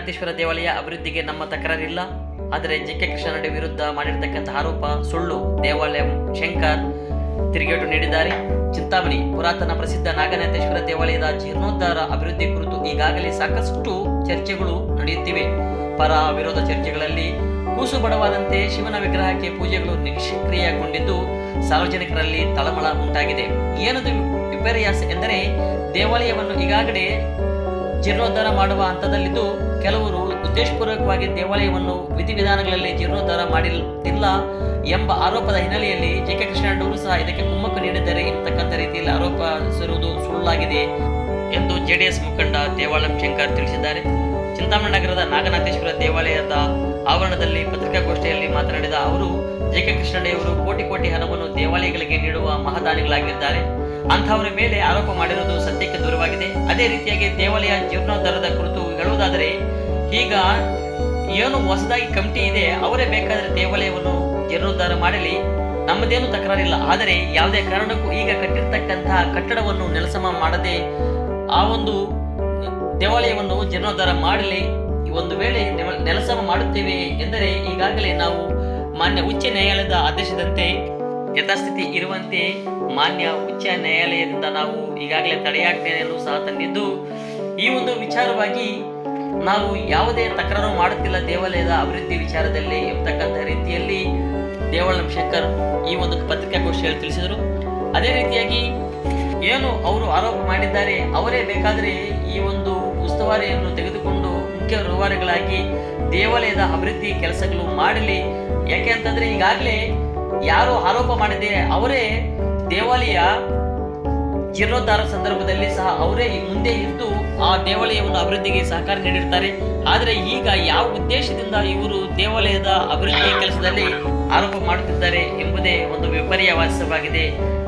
ನಾಗನಾಥೇಶ್ವರ ದೇವಾಲಯ ಅಭಿವೃದ್ಧಿಗೆ ನಮ್ಮ ತಕರಾರಿಲ್ಲ. ಆದರೆ ಜೆ.ಕೆ. ಕೃಷ್ಣಾರೆಡ್ಡಿ ವಿರುದ್ಧ ಮಾಡಿರ್ತಕ್ಕಂಥ ಆರೋಪ ಸುಳ್ಳು. ದೇವಾಲಯ ಶಂಕರ್ ತಿರುಗೇಟು ನೀಡಿದ್ದಾರೆ. ಚಿಂತಾಮಣಿ ಪುರಾತನ ಪ್ರಸಿದ್ಧ ನಾಗನಾಥೇಶ್ವರ ದೇವಾಲಯದ ಜೀರ್ಣೋದ್ಧಾರ ಅಭಿವೃದ್ಧಿ ಕುರಿತು ಈಗಾಗಲೇ ಸಾಕಷ್ಟು ಚರ್ಚೆಗಳು ನಡೆಯುತ್ತಿವೆ. ಪರ ವಿರೋಧ ಚರ್ಚೆಗಳಲ್ಲಿ ಕೂಸು ಬಡವಾದಂತೆ ಶಿವನ ವಿಗ್ರಹಕ್ಕೆ ಪೂಜೆಗಳು ನಿಷ್ಕ್ರಿಯಗೊಂಡಿದ್ದು ಸಾರ್ವಜನಿಕರಲ್ಲಿ ತಳಮಳ ಉಂಟಾಗಿದೆ. ಏನದು ವಿಪರ್ಯಾಸ ಎಂದರೆ ದೇವಾಲಯವನ್ನು ಈಗಾಗಲೇ ಜೀರ್ಣೋದ್ಧಾರ ಮಾಡುವ ಹಂತದಲ್ಲಿದ್ದು ಕೆಲವರು ಉದ್ದೇಶಪೂರ್ವಕವಾಗಿ ದೇವಾಲಯವನ್ನು ವಿಧಿವಿಧಾನಗಳಲ್ಲಿ ಜೀರ್ಣೋದ್ಧಾರ ಮಾಡಿಲ್ಲ ಎಂಬ ಆರೋಪದ ಹಿನ್ನೆಲೆಯಲ್ಲಿ ಜೆ.ಕೆ. ಕೃಷ್ಣಾರೆಡ್ಡಿ ಅವರು ಸಹ ಇದಕ್ಕೆ ಕುಮ್ಮಕ್ಕು ನೀಡಿದ್ದಾರೆ ಎಂಬತಕ್ಕಂಥ ರೀತಿಯಲ್ಲಿ ಆರೋಪಿಸಿರುವುದು ಸುಳ್ಳಾಗಿದೆ ಎಂದು ಜೆಡಿಎಸ್ ಮುಖಂಡ ದೇವಾಲಂ ಶಂಕರ್ ತಿಳಿಸಿದ್ದಾರೆ. ಚಿಂತಾಮಣಿ ನಗರದ ನಾಗನಾಥೇಶ್ವರ ದೇವಾಲಯದ ಆವರಣದಲ್ಲಿ ಪತ್ರಿಕಾಗೋಷ್ಠಿಯಲ್ಲಿ ಮಾತನಾಡಿದ ಅವರು, ಜೆ.ಕೆ. ಕೃಷ್ಣಾರೆಡ್ಡಿ ಅವರು ಕೋಟಿ ಹಣವನ್ನು ದೇವಾಲಯಗಳಿಗೆ ನೀಡುವ ಮಹದಾನಿಗಳಾಗಿದ್ದಾರೆ. ಅಂತಹವರ ಮೇಲೆ ಆರೋಪ ಮಾಡಿರುವುದು ಸತ್ಯಕ್ಕೆ ದೂರವಾಗಿದೆ. ಅದೇ ರೀತಿಯಾಗಿ ದೇವಾಲಯ ಜೀರ್ಣೋದ್ಧಾರದ ಕುರಿತು ಹೇಳುವುದಾದರೆ, ಈಗ ಏನು ಹೊಸದಾಗಿ ಕಮಿಟಿ ಇದೆ, ಅವರೇ ಬೇಕಾದರೆ ದೇವಾಲಯವನ್ನು ಜೀರ್ಣೋದ್ಧಾರ ಮಾಡಲಿ, ನಮ್ಮದೇನು ತಕರಾರಿಲ್ಲ. ಆದರೆ ಯಾವುದೇ ಕಾರಣಕ್ಕೂ ಈಗ ಕಟ್ಟಿರ್ತಕ್ಕಂತಹ ಕಟ್ಟಡವನ್ನು ನೆಲಸಮ ಮಾಡದೆ ಆ ಒಂದು ದೇವಾಲಯವನ್ನು ಜೀರ್ಣೋದ್ಧಾರ ಮಾಡಲಿ. ಒಂದು ವೇಳೆ ನೆಲಸಮ ಮಾಡುತ್ತೇವೆ ಎಂದರೆ ಈಗಾಗಲೇ ನಾವು ಮಾನ್ಯ ಉಚ್ಚ ನ್ಯಾಯಾಲಯದ ಆದೇಶದಂತೆ ಯಥಾಸ್ಥಿತಿ ಇರುವಂತೆ ಮಾನ್ಯ ಉಚ್ಚ ನ್ಯಾಯಾಲಯದಿಂದ ನಾವು ಈಗಾಗಲೇ ತಡೆಯಾಜ್ಞೆಯನ್ನು ಸಹ ತಂದಿದ್ದು, ಈ ಒಂದು ವಿಚಾರವಾಗಿ ನಾವು ಯಾವುದೇ ತಕರಾರು ಮಾಡುತ್ತಿಲ್ಲ ದೇವಾಲಯದ ಅಭಿವೃದ್ಧಿ ವಿಚಾರದಲ್ಲಿ ಎಂಬತಕ್ಕಂಥ ರೀತಿಯಲ್ಲಿ ದೇವಾಲಂ ಶಂಕರ್ ಈ ಒಂದು ಪತ್ರಿಕಾಗೋಷ್ಠಿಯಲ್ಲಿ ತಿಳಿಸಿದರು. ಅದೇ ರೀತಿಯಾಗಿ ಏನು ಅವರು ಆರೋಪ ಮಾಡಿದ್ದಾರೆ, ಅವರೇ ಬೇಕಾದರೆ ಈ ಒಂದು ಉಸ್ತುವಾರಿಯನ್ನು ತೆಗೆದುಕೊಂಡು ಮುಖ್ಯ ರೂವಾರಿಗಳಾಗಿ ದೇವಾಲಯದ ಅಭಿವೃದ್ಧಿ ಕೆಲಸಗಳು ಮಾಡಲಿ. ಯಾಕೆ ಅಂತಂದ್ರೆ ಈಗಾಗಲೇ ಯಾರು ಆರೋಪ ಮಾಡಿದೆ ಅವರೇ ದೇವಾಲಯ ಜೀರ್ಣೋದ್ಧಾರ ಸಂದರ್ಭದಲ್ಲಿ ಸಹ ಅವರೇ ಮುಂದೆ ಇದ್ದು ಆ ದೇವಾಲಯವನ್ನು ಅಭಿವೃದ್ಧಿಗೆ ಸಹಕಾರ ನೀಡಿರ್ತಾರೆ. ಆದರೆ ಈಗ ಯಾವ ಉದ್ದೇಶದಿಂದ ಇವರು ದೇವಾಲಯದ ಅಭಿವೃದ್ಧಿ ಕೆಲಸದಲ್ಲಿ ಆರೋಪ ಮಾಡುತ್ತಿದ್ದಾರೆ ಎಂಬುದೇ ಒಂದು ವಿಪರ್ಯಾಸವಾಗಿದೆ.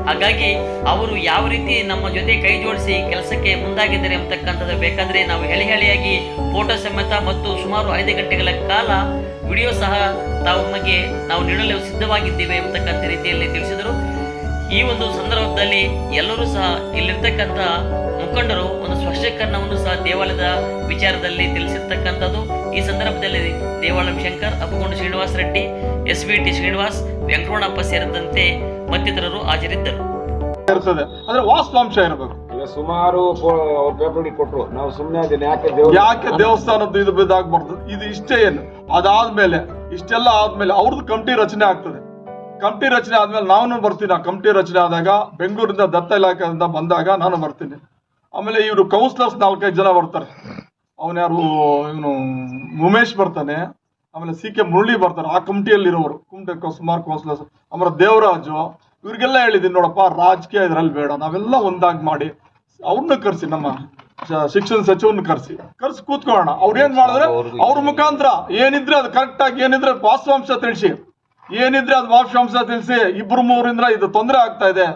ಹಾಗಾಗಿ ಅವರು ಯಾವ ರೀತಿ ನಮ್ಮ ಜೊತೆ ಕೈ ಜೋಡಿಸಿ ಕೆಲಸಕ್ಕೆ ಮುಂದಾಗಿದ್ದಾರೆ ಎಂಬತಕ್ಕಂಥದ್ದು ಬೇಕಾದರೆ ನಾವು ಹೇಳಿಯಾಗಿ ಫೋಟೋ ಸಮೇತ ಮತ್ತು ಸುಮಾರು 5 ಗಂಟೆಗಳ ಕಾಲ ವಿಡಿಯೋ ಸಹ ನಮಗೆ ನಾವು ನೀಡಲು ಸಿದ್ಧವಾಗಿದ್ದೇವೆ ಎಂಬತಕ್ಕಂಥ ರೀತಿಯಲ್ಲಿ ತಿಳಿಸಿದರು. ಈ ಒಂದು ಸಂದರ್ಭದಲ್ಲಿ ಎಲ್ಲರೂ ಸಹ ಇಲ್ಲಿರ್ತಕ್ಕಂಥ ಮುಖಂಡರು ಒಂದು ಸ್ಪಷ್ಟೀಕರಣವನ್ನು ಸಹ ದೇವಾಲಯದ ವಿಚಾರದಲ್ಲಿ ತಿಳಿಸಿರ್ತಕ್ಕಂಥದ್ದು. ಈ ಸಂದರ್ಭದಲ್ಲಿ ದೇವಾಲಂ ಶಂಕರ್, ಅಪ್ಪಗೊಂಡು ಶ್ರೀನಿವಾಸ ರೆಡ್ಡಿ, SVT ಶ್ರೀನಿವಾಸ್, ವೆಂಕಟರಮಣಪ್ಪ ಸೇರಿದಂತೆ ಮತ್ತಿತರರು ಹಾಜರಿದ್ದರು. ಅಂದ್ರೆ ವಾಸ್ತವಾಂಶ ಇರಬೇಕು. ಸುಮಾರು ಪೇಪರ್ ಕೊಟ್ಟರು, ನಾವು ಸುಮ್ಮನೆ ಯಾಕೆ ದೇವಸ್ಥಾನದ್ದು ಇದು ಬಿದ್ದಾಗಬಾರ್ದು. ಇದು ಇಷ್ಟೇ ಏನು, ಅದಾದ್ಮೇಲೆ ಇಷ್ಟೆಲ್ಲ ಆದ್ಮೇಲೆ ಅವ್ರದ್ದು ಕಮಿಟಿ ರಚನೆ ಆಗ್ತದೆ. ಕಮಿಟಿ ರಚನೆ ಆದ್ಮೇಲೆ ನಾನು ಬರ್ತೀನಿ. ಆ ಕಮಿಟಿ ರಚನೆ ಆದಾಗ ಬೆಂಗಳೂರಿಂದ ದತ್ತ ಇಲಾಖೆಯಿಂದ ಬಂದಾಗ ನಾನು ಬರ್ತೀನಿ. ಆಮೇಲೆ ಇವರು ಕೌನ್ಸಿಲರ್ಸ್ 4-5 ಜನ ಬರ್ತಾರೆ. ಅವನ್ಯಾರು ಇವನು ಉಮೇಶ್ ಬರ್ತಾನೆ, ಆಮೇಲೆ C.K. ಮುರಳಿ ಬರ್ತಾರೆ. ಆ ಕಮಿಟಿಯಲ್ಲಿ ಇರೋರು ಸುಮಾರು ಕೌನ್ಸಿಲರ್ಸ್. ಆಮೇಲೆ ದೇವರಾಜು, ಇವ್ರಿಗೆಲ್ಲ ಹೇಳಿದೀನಿ, ನೋಡಪ್ಪ ರಾಜಕೀಯ ಇದ್ರಲ್ಲಿ ಬೇಡ, ನಾವೆಲ್ಲ ಒಂದಾಗಿ ಮಾಡಿ ಅವ್ರನ್ನ ಕರ್ಸಿ, ನಮ್ಮ ಶಿಕ್ಷಣ ಸಚಿವನ್ನ ಕರ್ಸಿ ಕೂತ್ಕೊಳ್ಳೋಣ. ಅವ್ರು ಏನ್ ಮಾಡಿದ್ರೆ ಅವ್ರ ಮುಖಾಂತರ ಏನಿದ್ರೆ ಅದು ಕರೆಕ್ಟ್ ಆಗಿ ಏನಿದ್ರೆ ವಾಸ್ತವಾಂಶ ತಿಳಿಸಿ, ಏನಿದ್ರೆ ಅದು ವಾಸ್ತವಾಂಶ ತಿಳಿಸಿ. 2-3 ಇದು ತೊಂದರೆ ಆಗ್ತಾ ಇದೆ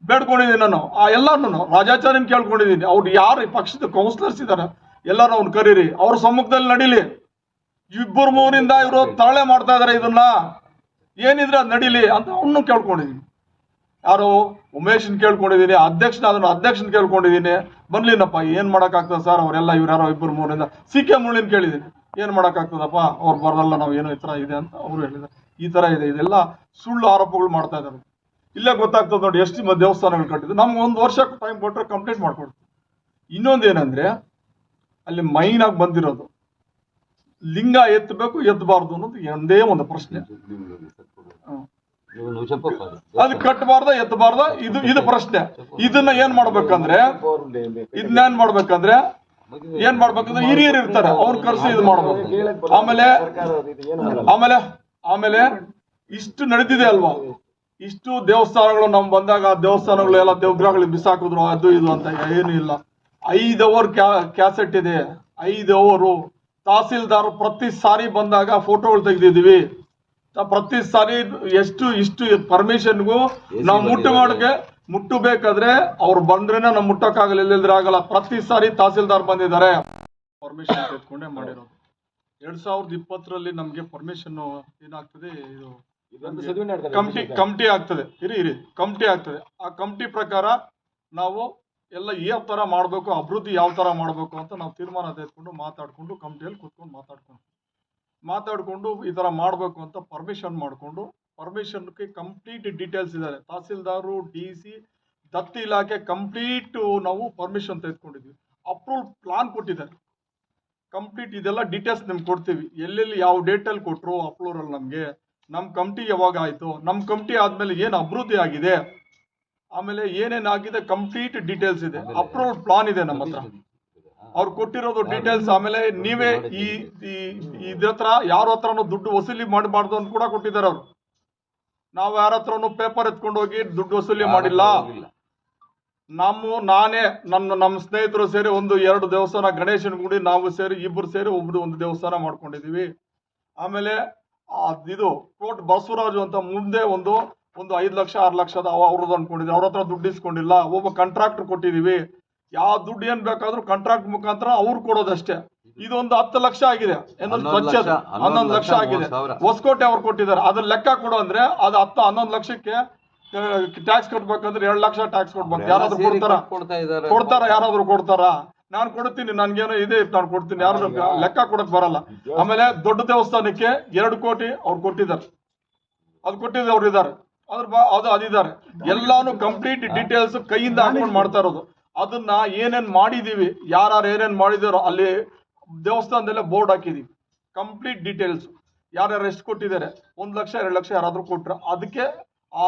ಬೇಡ್ಕೊಂಡಿದ್ದೀನಿ ನಾನು. ಆ ಎಲ್ಲಾನು ರಾಜಾಚಾರ್ಯನ್ ಕೇಳ್ಕೊಂಡಿದ್ದೀನಿ. ಅವ್ರು ಯಾರು ಪಕ್ಷದ ಕೌನ್ಸಿಲರ್ಸ್ ಇದಾರೆ ಎಲ್ಲಾರು ಅವ್ನು ಕರೀರಿ, ಅವ್ರ ಸಮ್ಮುಖದಲ್ಲಿ ನಡೀಲಿ. 2-3 ಇವರು ತರಳೆ ಮಾಡ್ತಾ ಇದಾರೆ, ಇದನ್ನ ಏನಿದ್ರೆ ಅದು ನಡೀಲಿ ಅಂತ ಅವನು ಕೇಳ್ಕೊಂಡಿದ್ದೀನಿ. ಯಾರು ಉಮೇಶನ್ ಕೇಳ್ಕೊಂಡಿದ್ದೀನಿ, ಅಧ್ಯಕ್ಷನ ಕೇಳ್ಕೊಂಡಿದ್ದೀನಿ. ಬರ್ಲಿನಪ್ಪ, ಏನ್ ಮಾಡಕ್ಕಾಗ್ತದೆ ಸರ್, ಅವರೆಲ್ಲ ಇವ್ರು 2-3 C.K. ಮುರಳಿನ ಕೇಳಿದ್ದೀನಿ, ಏನ್ ಮಾಡಕ್ಕಾಗ್ತದಪ್ಪ, ಅವ್ರು ಬರಲ್ಲ, ನಾವು ಏನೋ ಈ ತರ ಇದೆ ಅಂತ ಅವ್ರು ಹೇಳಿದ್ದಾರೆ. ಈ ತರ ಇದೆ, ಇದೆಲ್ಲ ಸುಳ್ಳು ಆರೋಪಗಳು ಮಾಡ್ತಾ ಇದ್ದಾರೆ. ಇಲ್ಲೇ ಗೊತ್ತಾಗ್ತದೆ ನೋಡಿ ಎಷ್ಟು ದೇವಸ್ಥಾನಗಳು ಕಟ್ಟಿದ್ರು. ನಮ್ಗೆ 1 ವರ್ಷ ಟೈಮ್ ಕೊಟ್ಟರೆ ಕಂಪ್ಲೀಟ್ ಮಾಡ್ಕೊಡ್ತೀವಿ. ಇನ್ನೊಂದೇನಂದ್ರೆ ಅಲ್ಲಿ ಮೈನ್ ಆಗಿ ಬಂದಿರೋದು ಲಿಂಗ ಎತ್ತಬೇಕು ಎತ್ತಬಾರ್ದು ಅನ್ನೋದು ಒಂದೇ ಒಂದು ಪ್ರಶ್ನೆ. ಅದು ಕಟ್ಟಬಾರ್ದ ಎತ್ತಬಾರ್ದ, ಇದು ಪ್ರಶ್ನೆ. ಇದನ್ನ ಏನ್ ಮಾಡ್ಬೇಕಂದ್ರೆ ಹಿರಿಯರು ಇರ್ತಾರೆ, ಅವ್ರು ಕರ್ಸಿ ಇದು ಮಾಡ್ಬೇಕು. ಆಮೇಲೆ ಇಷ್ಟು ನಡೆದಿದೆ ಅಲ್ವಾ, ಇಷ್ಟು ದೇವಸ್ಥಾನಗಳು ನಮ್ ಬಂದಾಗ ದೇವಸ್ಥಾನಗಳು ಎಲ್ಲ ದೇವಗ್ರಹಗಳಿಗೆ ಬಿಸಾಕಿದ್ರು ಅದು ಇದು ಅಂತ ಏನು ಇಲ್ಲ. 5 ಅವರ್ ಕ್ಯಾಸೆಟ್ ಇದೆ. 5 ಅವರು ತಹಸೀಲ್ದಾರ್ ಪ್ರತಿ ಸಾರಿ ಬಂದಾಗ ಫೋಟೋಗಳು ತೆಗೆದಿದ್ದೀವಿ. ಪ್ರತಿ ಸಾರಿ ಇಷ್ಟು ಪರ್ಮಿಷನ್ಗೂ ನಾವು ಮುಟ್ಟಬೇಕಾದ್ರೆ ಅವ್ರು ಬಂದ್ರೇನೆ ನಾವು ಮುಟ್ಟಕ್ಕಾಗಲ್ಲ, ಇಲ್ಲದ್ರೆ ಆಗಲ್ಲ. ಪ್ರತಿ ಸಾರಿ ತಹಸೀಲ್ದಾರ್ ಬಂದಿದ್ದಾರೆ, ಪರ್ಮಿಷನ್ ತೆಗೆದುಕೊಂಡೇ ಮಾಡಿರೋದು. 2020ರಲ್ಲಿ ನಮ್ಗೆ ಪರ್ಮಿಷನ್ ಏನಾಗ್ತದೆ, ಇದು ಕಮಿಟಿ ಆಗ್ತದೆ. ಕಮಿಟಿ ಆಗ್ತದೆ. ಆ ಕಮಿಟಿ ಪ್ರಕಾರ ನಾವು ಎಲ್ಲ ಯಾವ ಥರ ಮಾಡಬೇಕು, ಅಭಿವೃದ್ಧಿ ಯಾವ ಥರ ಮಾಡಬೇಕು ಅಂತ ನಾವು ತೀರ್ಮಾನ ತೆಗೆದುಕೊಂಡು ಮಾತಾಡಿಕೊಂಡು ಕಮಿಟಿಯಲ್ಲಿ ಕೂತ್ಕೊಂಡು ಮಾತಾಡಿಕೊಂಡು ಈ ಥರ ಮಾಡಬೇಕು ಅಂತ ಪರ್ಮಿಷನ್ ಮಾಡಿಕೊಂಡು, ಪರ್ಮಿಷನ್ಗೆ ಕಂಪ್ಲೀಟ್ ಡೀಟೇಲ್ಸ್ ಇದ್ದಾರೆ. ತಹಸೀಲ್ದಾರು, DC, ದತ್ತಿ ಇಲಾಖೆ ಕಂಪ್ಲೀಟ್ ನಾವು ಪರ್ಮಿಷನ್ ತೆಗೆದುಕೊಂಡಿದ್ವಿ. ಅಪ್ರೂವಲ್ ಪ್ಲಾನ್ ಕೊಟ್ಟಿದ್ದಾರೆ ಕಂಪ್ಲೀಟ್. ಇದೆಲ್ಲ ಡೀಟೇಲ್ಸ್ ನಿಮ್ಗೆ ಕೊಡ್ತೀವಿ, ಎಲ್ಲೆಲ್ಲಿ ಯಾವ ಡೇಟಲ್ಲಿ ಕೊಟ್ಟರು ಅಪ್ರೂವಲ್ ನಮಗೆ, ನಮ್ಮ ಕಮಿಟಿ ಯಾವಾಗ ಆಯಿತು, ನಮ್ಮ ಕಮಿಟಿ ಆದಮೇಲೆ ಏನು ಅಭಿವೃದ್ಧಿ ಆಗಿದೆ, ಆಮೇಲೆ ಏನೇನಾಗಿದೆ ಕಂಪ್ಲೀಟ್ ಡೀಟೇಲ್ಸ್ ಇದೆ. ಅಪ್ರೂವಲ್ ಪ್ಲಾನ್ ಇದೆ ನಮ್ಮ ಹತ್ರ, ಅವ್ರು ಕೊಟ್ಟಿರೋದು ಡೀಟೇಲ್ಸ್. ಆಮೇಲೆ ನೀವೇ ಇದ್ರ ಹತ್ರ ಯಾರ ಹತ್ರನೂ ದುಡ್ಡು ವಸೂಲಿ ಮಾಡಬಾರ್ದು ಅಂತ ಕೂಡ ಕೊಟ್ಟಿದ್ದಾರೆ ಅವರು. ನಾವು ಯಾರ ಹತ್ರನೂ ಪೇಪರ್ ಎತ್ಕೊಂಡು ಹೋಗಿ ದುಡ್ಡು ವಸೂಲಿ ಮಾಡಿಲ್ಲ. ನಾನೇ ನಮ್ಮ ಸ್ನೇಹಿತರು ಸೇರಿ 1-2 ದೇವಸ್ಥಾನ, ಗಣೇಶನ ಗುಡಿ ನಾವು ಸೇರಿ ಇಬ್ಬರು ಸೇರಿ ಒಂದು ದೇವಸ್ಥಾನ ಮಾಡ್ಕೊಂಡಿದೀವಿ. ಆಮೇಲೆ ಇದು ಕೋಟ್ ಬಸವರಾಜು ಅಂತ ಮುಂದೆ ಒಂದು 5 ಲಕ್ಷ 6 ಲಕ್ಷದ ಅವ್ರದ್ದು ಅನ್ಕೊಂಡಿದ್ವಿ. ಅವ್ರ ಹತ್ರ ದುಡ್ಡು ಇಸ್ಕೊಂಡಿಲ್ಲ. ಒಬ್ಬ ಕಾಂಟ್ರಾಕ್ಟರ್ ಕೊಟ್ಟಿದೀವಿ. ಯಾವ ದುಡ್ಡು ಏನ್ ಬೇಕಾದ್ರೂ ಕಾಂಟ್ರಾಕ್ಟ್ ಮುಖಾಂತರ ಅವ್ರು ಕೊಡೋದಷ್ಟೇ. ಇದೊಂದು 10 ಲಕ್ಷ ಆಗಿದೆ, 11 ಲಕ್ಷ ಆಗಿದೆ. ಹೊಸಕೋಟೆ ಅವ್ರು ಕೊಟ್ಟಿದ್ದಾರೆ. ಅದ್ರ ಲೆಕ್ಕ ಕೊಡು ಅಂದ್ರೆ ಅದು 11 ಲಕ್ಷಕ್ಕೆ ಟ್ಯಾಕ್ಸ್ ಕಟ್ಬೇಕಂದ್ರೆ 2 ಲಕ್ಷ ಟ್ಯಾಕ್ಸ್ ಕೊಡ್ಬೇಕು. ಯಾರಾದ್ರೂ ಕೊಡ್ತಾರ? ಯಾರಾದ್ರೂ ಕೊಡ್ತಾರ? ನಾನು ಕೊಡ್ತೀನಿ, ನನ್ಗೇನೋ ಇದೆ, ನಾನು ಕೊಡ್ತೀನಿ. ಯಾರು ಲೆಕ್ಕ ಕೊಡಕ್ ಬರಲ್ಲ. ಆಮೇಲೆ ದೊಡ್ಡ ದೇವಸ್ಥಾನಕ್ಕೆ 2 ಕೋಟಿ ಅವ್ರು ಕೊಟ್ಟಿದ್ದಾರೆ. ಅದು ಕೊಟ್ಟಿದ್ದು ಅವ್ರು ಇದ್ದಾರೆ, ಅದಿದ್ದಾರೆ. ಎಲ್ಲಾನು ಕಂಪ್ಲೀಟ್ ಡೀಟೇಲ್ಸ್ ಕೈಯಿಂದ ಹಾಕೊಂಡು ಮಾಡ್ತಾ ಇರೋದು. ಅದನ್ನ ಏನೇನ್ ಮಾಡಿದೀವಿ, ಯಾರು ಏನೇನ್ ಮಾಡಿದಾರೋ ಅಲ್ಲಿ ದೇವಸ್ಥಾನದಲ್ಲೇ ಬೋರ್ಡ್ ಹಾಕಿದೀವಿ. ಕಂಪ್ಲೀಟ್ ಡೀಟೇಲ್ಸ್ ಯಾರ್ಯಾರು ಎಷ್ಟು ಕೊಟ್ಟಿದ್ದಾರೆ, 1 ಲಕ್ಷ 2 ಲಕ್ಷ ಯಾರಾದ್ರೂ ಕೊಟ್ರೆ ಅದಕ್ಕೆ ಆ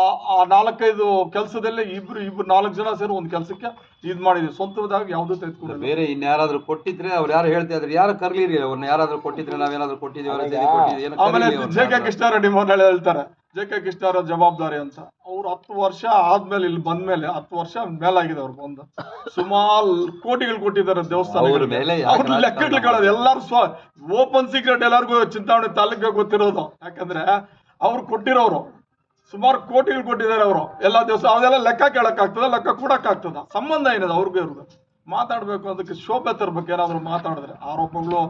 4-5 ಕೆಲಸದಲ್ಲೇ ಇಬ್ರು 4 ಜನ ಸೇರಿ ಒಂದು ಕೆಲಸಕ್ಕೆ ಇದ್ ಮಾಡಿದ್ವಿ. ಸ್ವಂತದಾಗ ಯಾವ್ದು ತೆಗೆದುಕೊಂಡು ಬೇರೆ ಇನ್ಯಾರಾದ್ರೂ ಕೊಟ್ಟಿದ್ರೆ ಅವ್ರು ಯಾರು ಹೇಳ್ತಾ ಇದ್ರೆ ಯಾರು ಕರ್ಲಿರಿ ಅವ್ರನ್ನ. ಯಾರಾದ್ರೂ ಕೊಟ್ಟಿದ್ರೆ ನಾವೇನಾದ್ರೂ ಕೊಟ್ಟಿದ್ದೀವಿ. ಆಮೇಲೆ JK ಕೃಷ್ಣಾರೆಡ್ಡಿ ಮೊನ್ನೆ ಹೇಳ್ತಾರೆ, JK ಕೃಷ್ಣಾರೆಡ್ಡಿ ಜವಾಬ್ದಾರಿ ಅಂತ. ಅವ್ರು 10 ವರ್ಷ ಆದ್ಮೇಲೆ ಇಲ್ಲಿ ಬಂದ್ಮೇಲೆ 10 ವರ್ಷ ಮೇಲಾಗಿದೆ ಅವ್ರು ಬಂದು. ಸುಮಾರು ಕೋಟಿಗಳು ಕೊಟ್ಟಿದ್ದಾರೆ ದೇವಸ್ಥಾನ. ಅವ್ರ ಲೆಕ್ಕಗಳು ಎಲ್ಲಾರು ಓಪನ್ ಸೀಕ್ರೆಟ್, ಎಲ್ಲರಿಗೂ ಚಿಂತಾಮಣಿ ತಾಲೂಕಿಗೆ ಗೊತ್ತಿರೋದು. ಯಾಕಂದ್ರೆ ಅವ್ರು ಕೊಟ್ಟಿರೋರು ಸುಮಾರು ಕೋಟಿಗಳು ಕೊಟ್ಟಿದ್ದಾರೆ ಅವರು ಎಲ್ಲ ದಿವಸ. ಅದೆಲ್ಲ ಲೆಕ್ಕ ಕೇಳಕ್ಕಾಗ್ತದ, ಲೆಕ್ಕ ಕೊಡಕ್ಕಾಗ್ತದ? ಸಂಬಂಧ ಏನಿದೆ ಅವ್ರಿಗೆ ಇವ್ರಿಗೆ? ಮಾತಾಡ್ಬೇಕು, ಅದಕ್ಕೆ ಶೋಭೆ ತರ್ಬೇಕು. ಏನಾದ್ರು ಮಾತಾಡಿದ್ರೆ ಆರೋಪಗಳು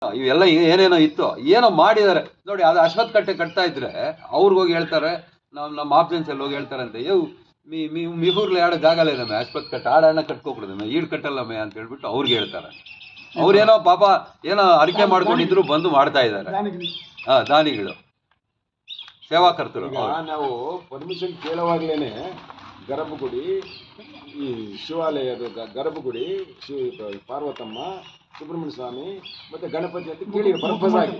ಇವೆಲ್ಲ ಏನೇನೋ ಇತ್ತು, ಏನೋ ಮಾಡಿದ್ದಾರೆ ನೋಡಿ. ಅದು ಅಶ್ವತ್ಥ ಕಟ್ಟೆ ಕಟ್ತಾ ಇದ್ರೆ ಅವ್ರಿಗೋಗಿ ಹೇಳ್ತಾರೆ, ನಮ್ಮ ಆಫೀಸ್ ಅಲ್ಲಿ ಹೋಗಿ ಹೇಳ್ತಾರೆ ಅಂತ, ಮಿಗೂರ್ಲಿ ಆಡೋ ಜಾಗ ಇಲ್ಲಮ್ಮೆ, ಅಶ್ವತ್ಥ ಕಟ್ಟೆ ಆಡನ್ನ ಕಟ್ಕೊಬಿಡದಮ್ಮೆ, ಈಡ್ ಕಟ್ಟಲ್ಲಮ್ಮೆ ಅಂತ ಹೇಳ್ಬಿಟ್ಟು ಅವ್ರಿಗೆ ಹೇಳ್ತಾರೆ. ಅವ್ರೇನೋ ಪಾಪ ಏನೋ ಅರಿಕೆ ಮಾಡ್ಕೊಂಡಿದ್ರು ಬಂದು ಮಾಡ್ತಾ ಇದ್ದಾರೆ. ದಾನಿಗಳು, ಸೇವಾಕರ್ತರು. ನಾವು ಪರ್ಮಿಷನ್ ಕೇಳುವಾಗ್ಲೇನೆ ಗರ್ಭಗುಡಿ, ಈ ಶಿವಾಲಯದ ಗರ್ಭಗುಡಿ, ಪಾರ್ವತಮ್ಮ, ಸುಬ್ರಹ್ಮಣ್ಯ ಸ್ವಾಮಿ ಮತ್ತೆ ಗಣಪತಿ ಅಂತ ಕೇಳಿ ಪರ್ಪಸ್ ಆಗಿ.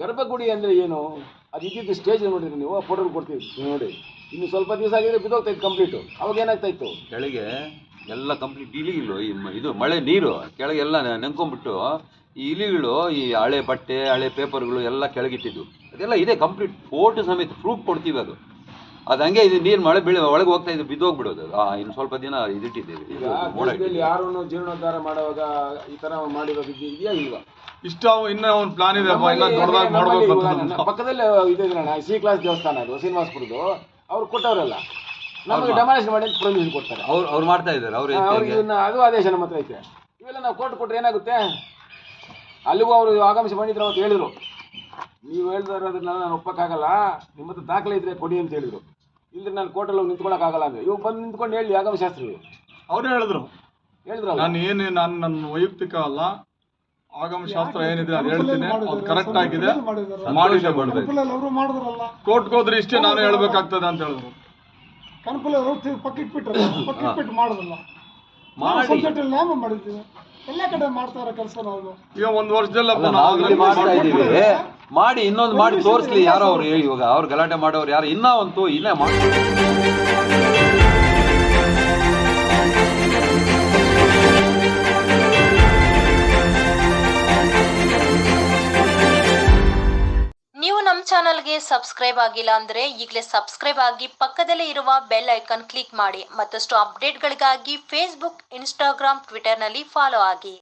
ಗರ್ಭಗುಡಿ ಅಂದ್ರೆ ಏನು, ಅದು ಇದ್ದಿದ್ದು ಸ್ಟೇಜ್ ನೋಡಿದ್ರೆ ನೀವು ಫೋಟೋ ಕೊಡ್ತೀವಿ ನೋಡಿ. ಇನ್ನು ಸ್ವಲ್ಪ ದಿವಸ ಆಗಿದ್ರೆ ಬಿದ್ದೋಗ್ತಾ ಇತ್ತು ಕಂಪ್ಲೀಟು. ಅವಾಗ ಏನಾಗ್ತಾ ಇತ್ತು, ಕೆಳಗೆ ಎಲ್ಲ ಕಂಪ್ಲೀಟ್ ಇಲಿಗಳು, ಇದು ಮಳೆ ನೀರು ಕೆಳಗೆ ಎಲ್ಲ ನೆನ್ಕೊಂಡ್ಬಿಟ್ಟು ಈ ಇಲಿಗಳು ಈ ಹಳೆ ಬಟ್ಟೆ ಹಳೆ ಪೇಪರ್ಗಳು ಎಲ್ಲ ಕೆಳಗಿಟ್ಟಿದ್ದು ಅದೆಲ್ಲ ಇದೆ ಕಂಪ್ಲೀಟ್ ಫೋಟೋ ಸಮೇತ ಪ್ರೂಫ್ ಕೊಡ್ತೀವಿ. ಅದು ಹಂಗೆ ಇದು ನೀರು ಮಳೆ ಬೀಳ ಒಳಗೆ ಹೋಗ್ತಾ ಇದ್ದು ಬಿದ್ದೋಗ್ಬಿಡೋದು. ಇನ್ನು ಸ್ವಲ್ಪ ದಿನ ಇದಿಟ್ಟಿದ್ದೇವೆ. ಯಾರನ್ನು ಜೀರ್ಣೋದ್ಧಾರ ಮಾಡುವಾಗ ಈ ತರ ಮಾಡಿರೋದು ಇದೆಯಾ ಇಲ್ವಾ? ಇಷ್ಟ ಇನ್ನೂ ಒಂದು ಪ್ಲಾನ್ ಇದೆ, ಪಕ್ಕದಲ್ಲೇ ಇದೆ C ಕ್ಲಾಸ್ ದೇವಸ್ಥಾನ, ಅದು ಶ್ರೀನಿವಾಸಪುರದ್ದು. ಅವ್ರು ಕೊಟ್ಟವರಲ್ಲ, ನಮಗೆ ಡೆಮಾಲಿಷ್ ಮಾಡಿ ಪರ್ಮಿಷನ್ ಕೊಡ್ತಾರೆ. ಅವ್ರು ಮಾಡ್ತಾ ಇದ್ದಾರೆ. ಅದು ಆದೇಶ ನಮ್ಮ ಹತ್ರ ಐತೆ. ಇವೆಲ್ಲ ನಾವು ಕೋರ್ಟ್ ಕೊಟ್ರೆ ಏನಾಗುತ್ತೆ? ಅಲ್ಲಿಗೂ ಅವರು ಆಗಮಿಸಿ ಮಾಡಿದ್ರು. ಅವತ್ತು ಹೇಳಿದ್ರು, ನೀವು ಹೇಳ್ದಾರೋದನ್ನ ನಾನು ಒಪ್ಪಕ್ಕಾಗಲ್ಲ, ನಿಮ್ಮ ಹತ್ರ ದಾಖಲೆ ಇದ್ರೆ ಕೊಡಿ ಅಂತ ಹೇಳಿದ್ರು. ಇಲ್ಲದ್ರೆ ನಾನು ಕೋರ್ಟಲ್ಲಿ ಹೋಗಿ ನಿಂತ್ಕೊಳಕ್ಕಾಗಲ್ಲ ಅಂದ್ರೆ ಇವಾಗ ಬಂದು ನಿಂತ್ಕೊಂಡು ಹೇಳಿ ಆಗಮಶಾಸ್ತ್ರಿಗಳು ಅವ್ರು ಹೇಳಿದ್ರು. ನಾನು ನನ್ನ ವೈಯಕ್ತಿಕ ಅಲ್ಲ, ಆಗಮಶಾಸ್ತ್ರ ಏನಿದೆ ಅದು ಹೇಳ್ತೀನಿ, ಅದು ಕರೆಕ್ಟ್ ಆಗಿದೆ, ಕೋರ್ಟ್ಗೆ ಹೋದ್ರೆ ಇಷ್ಟೇ ನಾನು ಹೇಳ್ಬೇಕಾಗ್ತದೆ ಅಂತ ಹೇಳಿದ್ರು. ಎಲ್ಲ ಕಡೆ ಮಾಡ್ತಾರ ಕೆಲಸ. ನಾವು ಈಗ 1 ವರ್ಷದಲ್ಲ ಮಾಡ್ತಾ ಇದೀವಿ. ಮಾಡಿ ಇನ್ನೊಂದು ಮಾಡಿ ತೋರಿಸ್ಲಿ ಯಾರೋ ಅವ್ರು. ಇವಾಗ ಅವ್ರು ಗಲಾಟೆ ಮಾಡೋರು ಯಾರು ಇನ್ನೂ ಒಂದು ಇಲ್ಲೇ ಮಾಡಿ. ನೀವು ನಮ್ಮ ಚಾನಲ್ಗೆ ಸಬ್ಸ್ಕ್ರೈಬ್ ಆಗಿಲ್ಲ ಅಂದ್ರೆ ಈಗಲೇ ಸಬ್ಸ್ಕ್ರೈಬ್ ಆಗಿ ಪಕ್ಕದಲ್ಲೇ ಇರುವ ಬೆಲ್ ಐಕಾನ್ ಕ್ಲಿಕ್ ಮಾಡಿ. ಮತ್ತಷ್ಟು ಅಪ್ಡೇಟ್ಗಳಿಗಾಗಿ ಫೇಸ್ಬುಕ್, ಇನ್ಸ್ಟಾಗ್ರಾಮ್, ಟ್ವಿಟರ್ನಲ್ಲಿ ಫಾಲೋ ಆಗಿ.